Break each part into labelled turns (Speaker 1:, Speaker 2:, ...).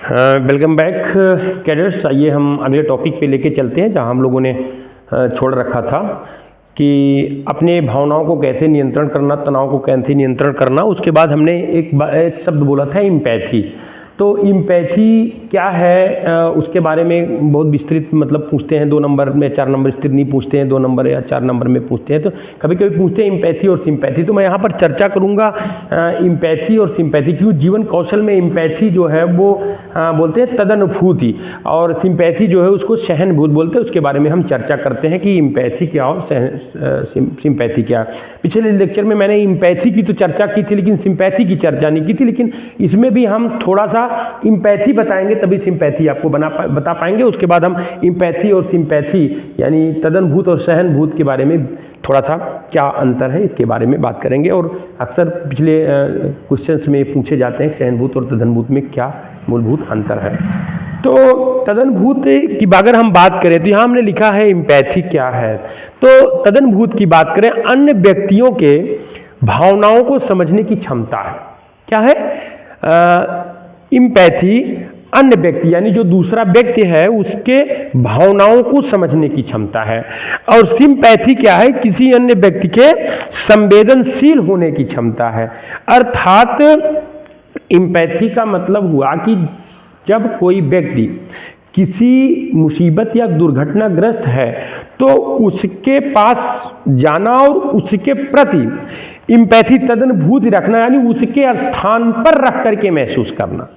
Speaker 1: Welcome back cadets. आइए हम अगले टॉपिक पे लेके चलते हैं जहां हम लोगों ने छोड़ रखा था कि अपने भावनाओं को कैसे नियंत्रण करना, तनाव को कैसे नियंत्रण करना। उसके बाद हमने एक शब्द बोला था इम्पैथी। तो इम्पैथी क्या है उसके बारे में बहुत विस्तृत मतलब पूछते हैं, 2 नंबर में 4 नंबर स्थिर नहीं पूछते हैं, 2 नंबर या 4 नंबर में पूछते हैं। तो कभी कभी पूछते हैं इम्पैथी और सिंपैथी। तो मैं यहाँ पर चर्चा करूँगा इम्पैथी और सिंपैथी। क्यों जीवन कौशल में इम्पैथी जो है वो बोलते हैं तदनुभूति, और सिंपैथी जो है उसको सहनभूत बोलते हैं। उसके बारे में हम चर्चा करते हैं कि इम्पैथी क्या और सिंपैथी क्या। पिछले लेक्चर में मैंने इम्पैथी की तो चर्चा की थी लेकिन सिंपैथी की चर्चा नहीं की थी, लेकिन इसमें भी हम थोड़ा सा इम्पैथी बताएंगे तभी सिंपैथी आपको बता पाएंगे। उसके बाद हम इम्पैथी और सिंपैथी यानी तदनुभूत और सहनभूत के बारे में थोड़ा सा क्या अंतर है इसके बारे में बात करेंगे। और अक्सर पिछले क्वेश्चंस में पूछे जाते हैं सहनभूत और तदनुभूत में क्या मूलभूत अंतर है। तो तदनुभूत की अगर हम बात करें तो यहाँ हमने लिखा है इम्पैथी क्या है। तो तदनुभूत की बात करें अन्य व्यक्तियों के भावनाओं को समझने की क्षमता है। क्या है इम्पैथी? अन्य व्यक्ति यानी जो दूसरा व्यक्ति है उसके भावनाओं को समझने की क्षमता है। और सिंपैथी क्या है? किसी अन्य व्यक्ति के संवेदनशील होने की क्षमता है। अर्थात इम्पैथी का मतलब हुआ कि जब कोई व्यक्ति किसी मुसीबत या दुर्घटनाग्रस्त है तो उसके पास जाना और उसके प्रति इम्पैथी तदनुभूति रखना यानी उसके स्थान पर रख करके महसूस करना।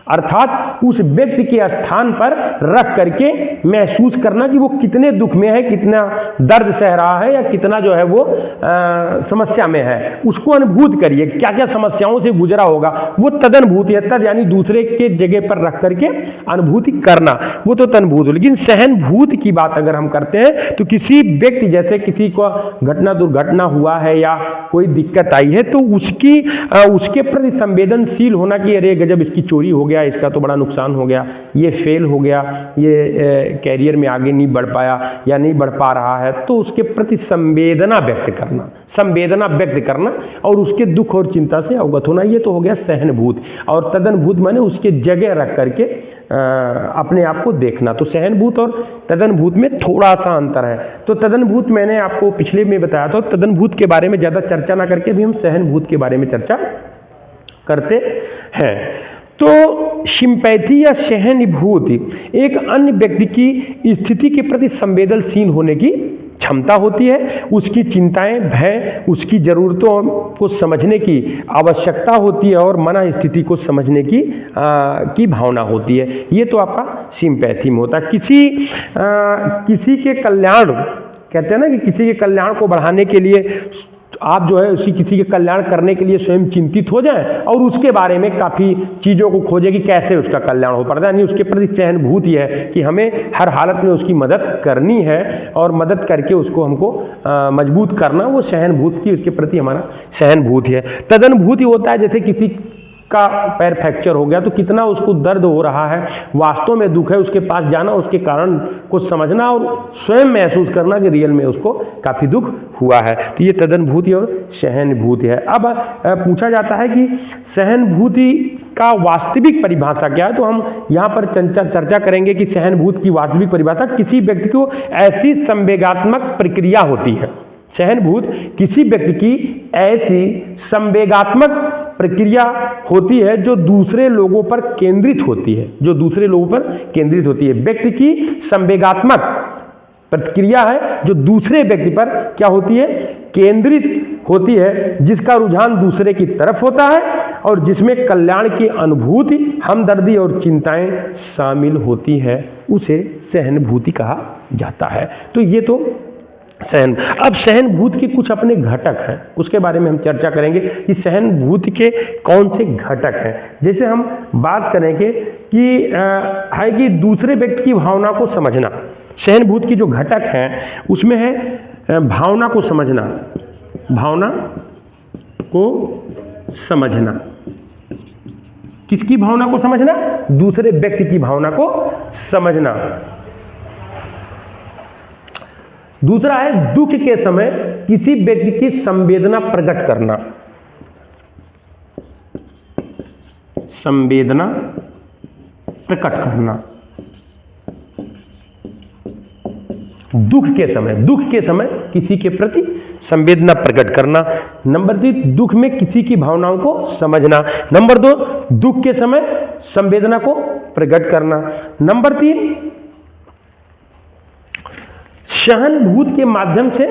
Speaker 1: अर्थात उस व्यक्ति के स्थान पर रख करके महसूस करना कि वो कितने दुख में है, कितना दर्द सह रहा है या कितना जो है वो समस्या में है। उसको अनुभूत करिए, क्या क्या समस्याओं से गुजरा होगा, वो तदनुभूति है। तद यानी दूसरे के जगह पर रख करके अनुभूति करना, वो तो तदनुभूत हो। लेकिन सहनभूत की बात अगर हम करते हैं तो किसी व्यक्ति जैसे किसी को दुर्घटना हुआ है या कोई दिक्कत आई है तो उसके प्रति संवेदनशील होना कि अरे गजब इसकी चोरी हो गया, इसका तो बड़ा नुकसान हो गया, ये फेल हो गया, ये कैरियर में आगे नहीं बढ़ पाया या नहीं बढ़ पा रहा है, तो उसके प्रति संवेदना व्यक्त करना और उसके दुख और चिंता से अवगत होना, ये तो हो गया सहनभूत। और तदनुभूत माने उसके जगह रख करके अपने आप को देखना। तो सहनभूत और तदनुभूत में थोड़ा सा अंतर है। तो तदनुभूत मैंने आपको पिछले में बताया था, तदनुभूत के बारे में ज़्यादा चर्चा ना करके भी हम सहनभूत के बारे में चर्चा करते हैं। तो सिंपैथी या सहानुभूति एक अन्य व्यक्ति की स्थिति के प्रति संवेदनशील होने की क्षमता होती है। उसकी चिंताएं, भय, उसकी ज़रूरतों को समझने की आवश्यकता होती है और मना स्थिति को समझने की भावना होती है। ये तो आपका सिंपैथी में होता है। किसी के कल्याण, कहते हैं ना कि किसी के कल्याण को बढ़ाने के लिए आप जो है किसी के कल्याण करने के लिए स्वयं चिंतित हो जाएं और उसके बारे में काफ़ी चीज़ों को खोजें कि कैसे उसका कल्याण हो पाता है। यानी उसके प्रति सहनभूति है कि हमें हर हालत में उसकी मदद करनी है और मदद करके उसको हमको मजबूत करना, वो सहनभूति की उसके प्रति हमारा सहनभूति है। तदनुभूति होता है जैसे किसी का पैर फ्रैक्चर हो गया तो कितना उसको दर्द हो रहा है, वास्तव में दुख है, उसके पास जाना, उसके कारण को समझना और स्वयं महसूस करना कि रियल में उसको काफ़ी दुख हुआ है। तो ये तदनुभूति और सहानुभूति है। अब पूछा जाता है कि सहानुभूति का वास्तविक परिभाषा क्या है। तो हम यहाँ पर चर्चा करेंगे कि सहानुभूति की वास्तविक परिभाषा किसी व्यक्ति को ऐसी संवेगात्मक प्रक्रिया होती है। सहानुभूत किसी व्यक्ति की ऐसी संवेगात्मक प्रक्रिया होती है जो दूसरे लोगों पर केंद्रित होती है। व्यक्ति की संवेगात्मक प्रतिक्रिया है जो दूसरे व्यक्ति पर क्या होती है, केंद्रित होती है, जिसका रुझान दूसरे की तरफ होता है और जिसमें कल्याण की अनुभूति, हमदर्दी और चिंताएं शामिल होती है, उसे सहानुभूति कहा जाता है। तो ये तो अब सहनभूति के कुछ अपने घटक हैं, उसके बारे में हम चर्चा करेंगे कि सहनभूति के कौन से घटक हैं। जैसे हम बात करेंगे कि है कि दूसरे व्यक्ति की भावना को समझना। सहनभूति की जो घटक हैं उसमें है भावना को समझना। किसकी भावना को समझना? दूसरे व्यक्ति की भावना को समझना। दूसरा है दुख के समय किसी व्यक्ति की संवेदना प्रकट करना। प्रकट करना। दुख के समय किसी के प्रति संवेदना प्रकट करना। नंबर 3, दुख में किसी की भावनाओं को समझना। नंबर 2, दुख के समय संवेदना को प्रकट करना। नंबर 3, सहानुभूति के माध्यम से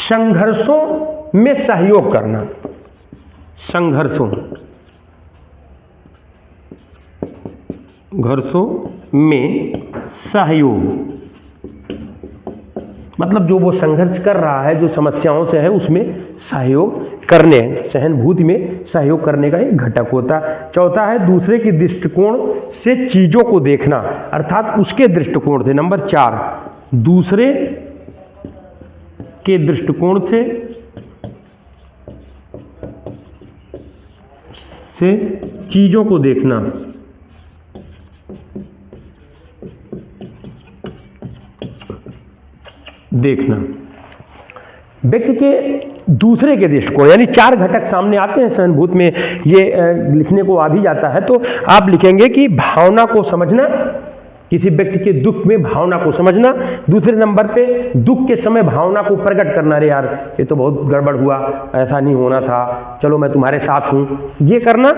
Speaker 1: संघर्षों में सहयोग करना। संघर्षों में सहयोग, मतलब जो वो संघर्ष कर रहा है, जो समस्याओं से है, उसमें सहयोग करने, सहानुभूति में सहयोग करने का एक घटक होता है। चौथा है दूसरे के दृष्टिकोण से चीजों को देखना, अर्थात उसके दृष्टिकोण से। नंबर 4, दूसरे के दृष्टिकोण से चीजों को देखना। व्यक्ति के दूसरे के दृष्टिकोण, यानी 4 घटक सामने आते हैं सहानुभूति में, ये लिखने को आ भी जाता है। तो आप लिखेंगे कि भावना को समझना, किसी व्यक्ति के दुख में भावना को समझना। दूसरे नंबर पे दुख के समय भावना को प्रकट करना, अरे यार ये तो बहुत गड़बड़ हुआ, ऐसा नहीं होना था, चलो मैं तुम्हारे साथ हूँ, ये करना।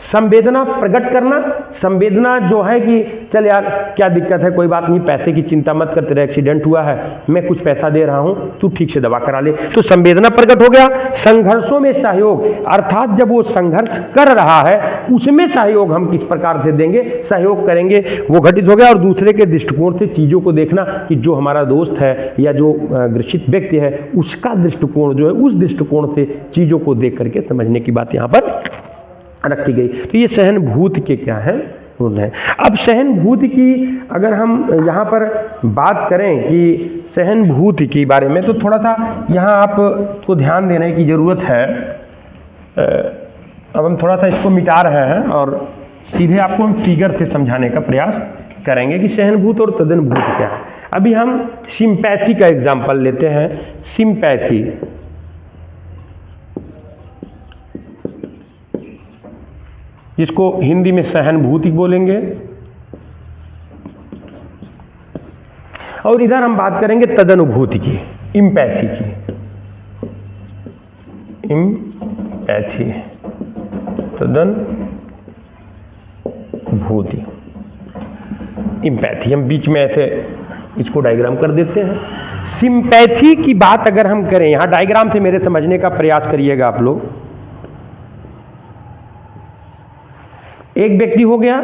Speaker 1: संवेदना प्रकट करना, संवेदना जो है कि चल यार क्या दिक्कत है, कोई बात नहीं, पैसे की चिंता मत कर, तेरा एक्सीडेंट हुआ है, मैं कुछ पैसा दे रहा हूँ, तू ठीक से दवा करा ले, तो संवेदना प्रकट हो गया। संघर्षों में सहयोग, अर्थात जब वो संघर्ष कर रहा है उसमें सहयोग हम किस प्रकार से देंगे, सहयोग करेंगे, वो घटित हो गया। और दूसरे के दृष्टिकोण से चीजों को देखना, कि जो हमारा दोस्त है या जो ग्रसित व्यक्ति है उसका दृष्टिकोण जो है, उस दृष्टिकोण से चीजों को देख करके समझने की बात यहाँ पर रखी गई। तो ये सहानुभूति के क्या है, गुण है। अब सहानुभूति की अगर हम यहाँ पर बात करें कि सहानुभूति के बारे में, तो थोड़ा सा यहाँ आपको ध्यान देने की जरूरत है। अब हम थोड़ा सा इसको मिटा रहे हैं और सीधे आपको हम फिगर से समझाने का प्रयास करेंगे कि सहानुभूति और तदनुभूति क्या है। अभी हम सिंपैथी का एग्जाम्पल लेते हैं। सिंपैथी, जिसको हिंदी में सहानुभूति बोलेंगे, और इधर हम बात करेंगे तदनुभूति की, इम्पैथी की। इम्पैथी, तदनुभूति, इम्पैथी। हम बीच में ऐसे इसको डायग्राम कर देते हैं। सिंपैथी की बात अगर हम करें, यहां डायग्राम से मेरे समझने का प्रयास करिएगा आप लोग। एक व्यक्ति हो गया,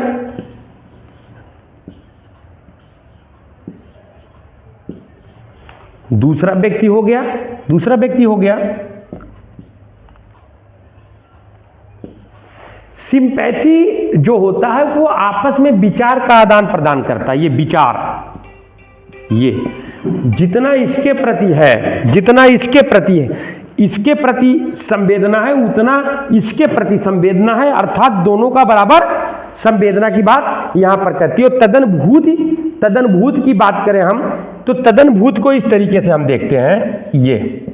Speaker 1: दूसरा व्यक्ति हो गया, दूसरा व्यक्ति हो गया। सिंपैथी जो होता है वो आपस में विचार का आदान प्रदान करता है। ये विचार, ये जितना इसके प्रति है, जितना इसके प्रति है, इसके प्रति संवेदना है, उतना इसके प्रति संवेदना है, अर्थात दोनों का बराबर संवेदना की बात यहां पर करती है। तदनुभूति, तदनुभूति की बात करें हम, तो तदनुभूति को इस तरीके से हम देखते हैं। ये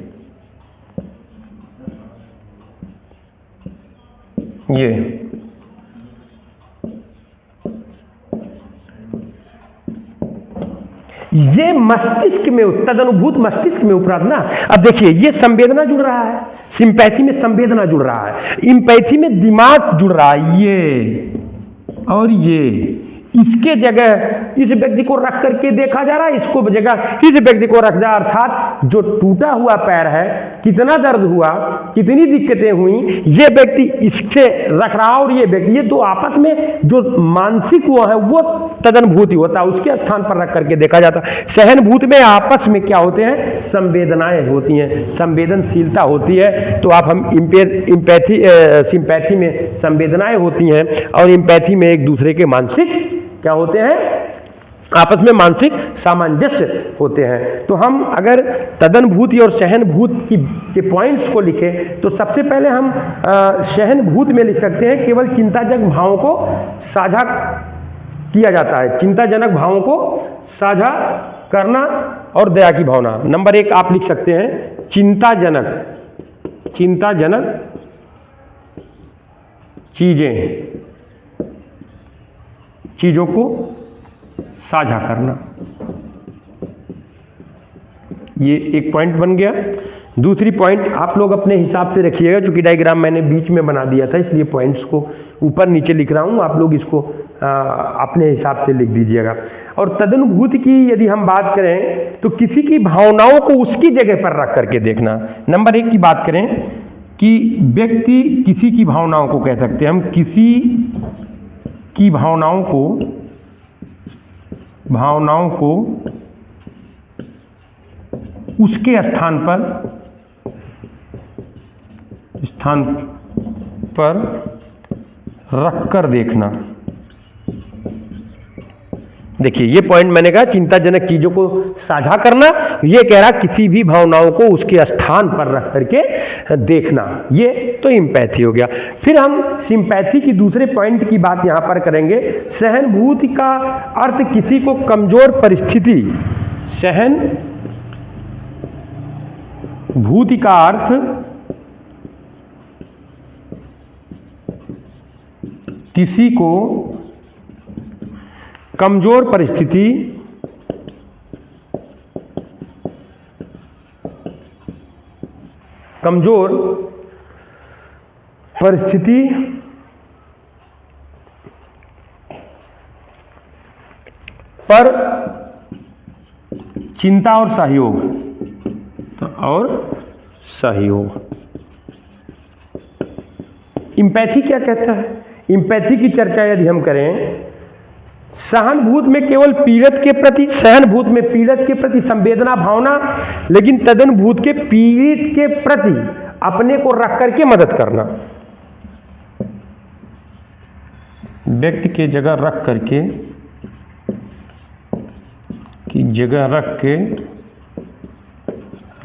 Speaker 1: मस्तिष्क में, तदनुभूत मस्तिष्क में उपराध ना। अब देखिए ये संवेदना जुड़ रहा है, सिंपैथी में संवेदना जुड़ रहा है, इम्पैथी में दिमाग जुड़ रहा है, ये और ये। इसके जगह इस व्यक्ति को रख करके देखा जा रहा है, इसको जगह इस व्यक्ति को रख जा, अर्थात जो टूटा हुआ पैर है, कितना दर्द हुआ, कितनी दिक्कतें हुई, ये व्यक्ति इससे रख रहा और ये व्यक्ति, ये दो आपस में जो मानसिक वो है वो तदनुभूति होता है, उसके स्थान पर रख करके देखा जाता है। सहानुभूति में आपस में क्या होते हैं, संवेदनाएं होती हैं, संवेदनशीलता होती है। तो आप हम इम्पैथी, सिंपैथी में संवेदनाएं होती हैं और इम्पैथी में एक दूसरे के मानसिक क्या होते हैं, आपस में मानसिक सामंजस्य होते हैं। तो हम अगर तदनुभूति और सहानुभूति के पॉइंट्स को लिखें, तो सबसे पहले हम सहानुभूति में लिख सकते हैं, केवल चिंताजनक भावों को साझा किया जाता है, चिंताजनक भावों को साझा करना और दया की भावना। नंबर 1 आप लिख सकते हैं चिंताजनक, चिंताजनक चीजें, चीज़ों को साझा करना, ये एक पॉइंट बन गया। दूसरी पॉइंट आप लोग अपने हिसाब से रखिएगा, क्योंकि डायग्राम मैंने बीच में बना दिया था इसलिए पॉइंट्स को ऊपर नीचे लिख रहा हूँ, आप लोग इसको अपने हिसाब से लिख दीजिएगा। और तदनुभूति की यदि हम बात करें तो किसी की भावनाओं को उसकी जगह पर रख करके देखना। नंबर 1 की बात करें कि व्यक्ति किसी की भावनाओं को कह सकते हैं हम, किसी की भावनाओं को उसके स्थान पर रखकर देखना। देखिए ये पॉइंट मैंने कहा चिंताजनक चीजों को साझा करना, ये कह रहा किसी भी भावनाओं को उसके स्थान पर रख करके देखना, ये तो एम्पैथी हो गया। फिर हम सिंपैथी की दूसरे पॉइंट की बात यहां पर करेंगे। सहानुभूति का अर्थ किसी को कमजोर परिस्थिति, सहानुभूति का अर्थ किसी को कमजोर परिस्थिति पर चिंता और सहयोग। एम्पैथी क्या कहता है? एम्पैथी की चर्चा यदि हम करें, सहानुभूति में केवल पीड़ित के प्रति संवेदना भावना, लेकिन तदनुभूति के पीड़ित के प्रति अपने को रख करके मदद करना, व्यक्ति के जगह रख करके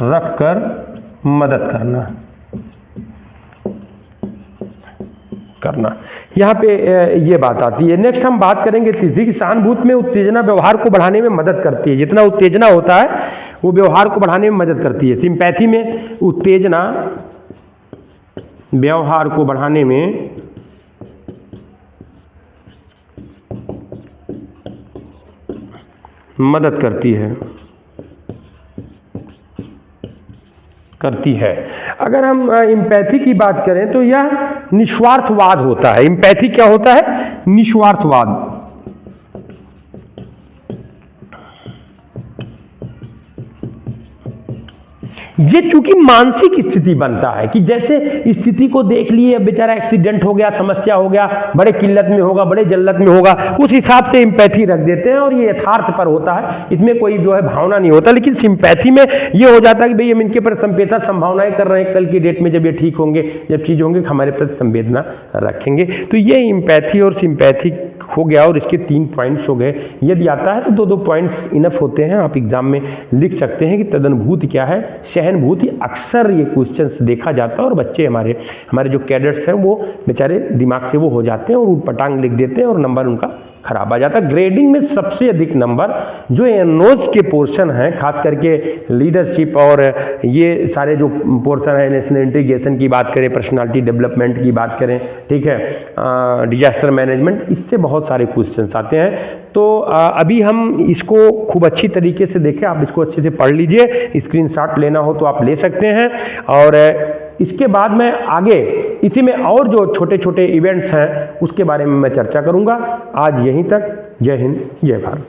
Speaker 1: रख कर मदद करना। यहाँ पे ये बात आती है। नेक्स्ट हम बात करेंगे तीसरी कि सहानुभूति में उत्तेजना व्यवहार को बढ़ाने में मदद करती है। जितना उत्तेजना होता है वो व्यवहार को बढ़ाने में मदद करती है। सिंपैथी में उत्तेजना व्यवहार को बढ़ाने में मदद करती है। अगर हम एम्पैथी की बात करें तो यह निस्वार्थवाद होता है। एम्पैथी क्या होता है? निस्वार्थवाद। ये चूंकि मानसिक स्थिति बनता है कि जैसे स्थिति को देख लिए, बेचारा एक्सीडेंट हो गया, समस्या हो गया, बड़े किल्लत में होगा, बड़े जल्लत में होगा, उस हिसाब से सिंपैथी रख देते हैं और ये यथार्थ पर होता है, इसमें कोई जो है भावना नहीं होता। लेकिन सिंपैथी में ये हो जाता है कि भाई हम इनके पर संवेदना संभावनाएं कर रहे हैं, कल की डेट में जब ये ठीक होंगे, जब चीज होंगे, हमारे प्रति संवेदना रखेंगे। तो ये एम्पैथी और सिंपैथी हो गया और इसके 3 पॉइंट्स हो गए। यदि आता है तो 2-2 पॉइंट्स इनफ होते हैं, आप एग्जाम में लिख सकते हैं कि तदनुभूति क्या है, सहानुभूति। अक्सर ये क्वेश्चंस देखा जाता है और बच्चे हमारे जो कैडेट्स हैं वो बेचारे दिमाग से वो हो जाते हैं और उटपटांग लिख देते हैं और नंबर उनका खराब आ जाता है। ग्रेडिंग में सबसे अधिक नंबर जो एनोज के पोर्शन हैं, खास करके लीडरशिप और ये सारे जो पोर्शन है, नेशनल इंटीग्रेशन की बात करें, पर्सनालिटी डेवलपमेंट की बात करें, ठीक है, डिजास्टर मैनेजमेंट, इससे बहुत सारे क्वेश्चंस आते हैं। तो अभी हम इसको खूब अच्छी तरीके से देखें, आप इसको अच्छे से पढ़ लीजिए, स्क्रीनशॉट लेना हो तो आप ले सकते हैं। और इसके बाद मैं आगे इसी में और जो छोटे छोटे इवेंट्स हैं उसके बारे में मैं चर्चा करूंगा। आज यहीं तक। जय हिंद, जय भारत।